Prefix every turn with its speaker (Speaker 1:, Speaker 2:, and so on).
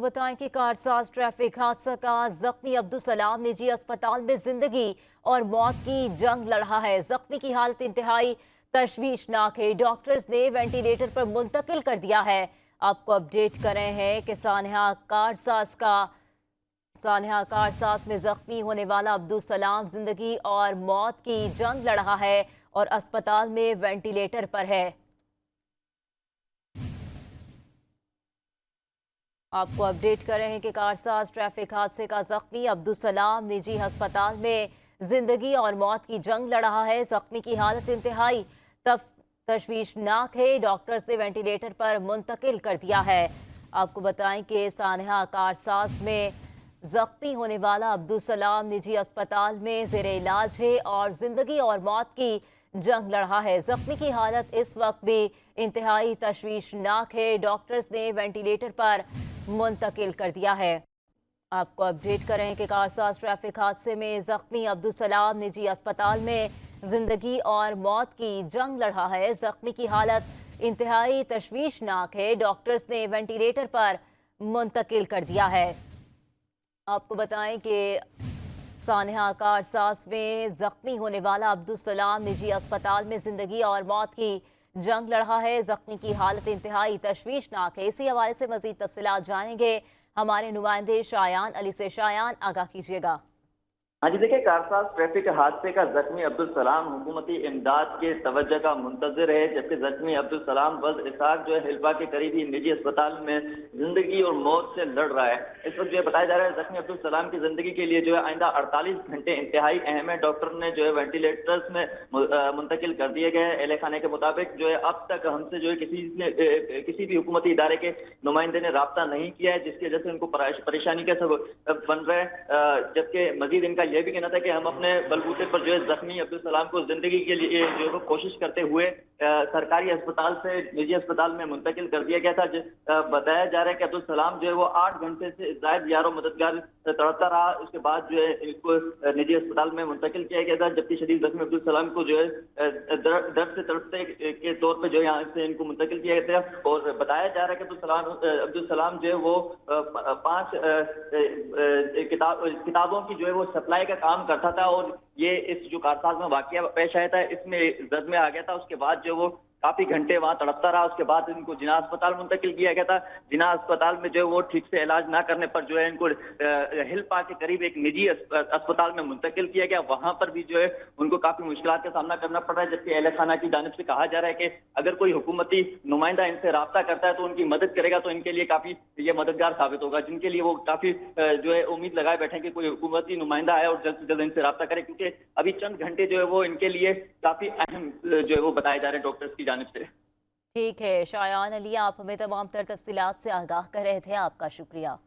Speaker 1: बताएं कि कारसाज ट्रैफिक हादसा का जख्मी अब्दुलसलाम निजी अस्पताल में जिंदगी और मौत की जंग लड़ रहा है। जख्मी की हालत इंतहाई तशवीशनाक है। डॉक्टर्स ने वेंटिलेटर पर मुंतकिल कर दिया है। आपको अपडेट कर रहे हैं कि सानहा कारसाज में जख्मी होने वाला अब्दुलसलाम जिंदगी और मौत की जंग लड़ रहा है और अस्पताल में वेंटिलेटर पर है। आपको अपडेट कर रहे हैं कि कारसाज ट्रैफिक हादसे का जख्मी अब्दुलसलाम निजी अस्पताल में जिंदगी और मौत की जंग लड़ रहा है। जख्मी की हालत इंतहाई तशवीशनाक है। डॉक्टर्स ने वेंटिलेटर पर मुंतकिल कर दिया है। आपको बताएं कि सानहा कारसाज में जख्मी होने वाला अब्दुलसलाम निजी अस्पताल में ज़ेर इलाज है और जिंदगी और मौत की जंग लड़ रहा है। जख्मी की हालत इस वक्त भी इंतहाई तशवीशनाक है। डॉक्टर्स ने वेंटिलेटर पर मुंतकिल कर दिया है। आपको अपडेट कर रहे हैं कि कारसाज ट्रैफिक हादसे में जख्मी अब्दुलसलाम निजी अस्पताल में जिंदगी और मौत की जंग लड़ रहा है। जख्मी की हालत इंतहाई तशवीशनाक है। डॉक्टर्स ने वेंटिलेटर पर मुंतकिल कर दिया है। आपको बताएं कि सानहा कारसाज में जख्मी होने वाला अब्दुलसलाम निजी अस्पताल में जिंदगी और मौत की जंग लड़ रहा है। जख्मी की हालत इंतहाई तशवीशनाक है। इसी हवाले से मजीद तफसीलात जानेंगे हमारे नुमाइंदे शायान अली से। शायान, आगाह कीजिएगा।
Speaker 2: हाँ जी, देखिए, कारसाज ट्रैफिक हादसे का जख्मी अब्दुलसलाम हुकूमती इमदाद के तवज्जो का मुंतज़िर है, जबकि जख्मी अब्दुलसलाम बज़ इसाक जो है हिल्पा के करीबी निजी अस्पताल में जिंदगी और मौत से लड़ रहा है। इस वक्त जो है बताया जा रहा है जख्मी अब्दुलसलाम की जिंदगी के लिए जो है आइंदा 48 घंटे इंतहाई अहम है। डॉक्टर ने जो है वेंटिलेटर्स में मुंतकिल कर दिए गए। एहले खाने के मुताबिक जो है अब तक हमसे जो है किसी भी हुकूमती इदारे के नुमाइंदे ने रब्ता नहीं किया है, जिसकी वजह से उनको परेशानी का सबब बन रहा है। जबकि मजीद इनका यह भी कहना था कि हम अपने बलबूते पर जो है जख्मी अब्दुलसलाम को जिंदगी के लिए जो है कोशिश करते हुए सरकारी अस्पताल से निजी अस्पताल में मुंतकिल कर दिया गया था। बताया जा रहा है कि अब्दुलसलाम जो है वो 8 घंटे से ज्यादा यारो मददगार तड़पता रहा। उसके बाद जो है इसको निजी अस्पताल में मुंतकिल किया गया था, जबकि शदीद जख्मी अब्दुलसलाम को जो है दर्द से तड़पते के तौर पर जो है यहाँ से इनको मुंतकिल किया गया था। और बताया जा रहा है कि अब्दुलसलाम जो है वो 5 किताबों की जो है वो सप्लाई का काम करता था और ये इस जो कारसाज में वाकया पेश आया था इसमें जद में आ गया था। उसके बाद जो वो काफी घंटे वहां तड़पता रहा। उसके बाद इनको जिना अस्पताल मुंतकिल किया गया था। जिना अस्पताल में जो है वो ठीक से इलाज ना करने पर जो है इनको हिल्पा के करीब एक निजी अस्पताल में मुंतकिल किया गया। वहां पर भी जो है उनको काफी मुश्किलात का सामना करना पड़ रहा है, जबकि अहले खाना की जानिब से कहा जा रहा है कि अगर कोई हुकूमती नुमाइंदा इनसे राब्ता करता है तो उनकी मदद करेगा, तो इनके लिए काफी ये मददगार साबित होगा, जिनके लिए वो काफी जो है उम्मीद लगाए बैठे कि कोई हुकूमती नुमाइंदा आए और जल्द से जल्द इनसे राब्ता करे, क्योंकि अभी चंद घंटे जो है वो इनके लिए काफी अहम जो है वो बताए जा रहे हैं डॉक्टर्स की जानिब से।
Speaker 1: ठीक है शायान अली, आप हमें तमाम तर तफसीलात से आगाह कर रहे थे। आपका शुक्रिया।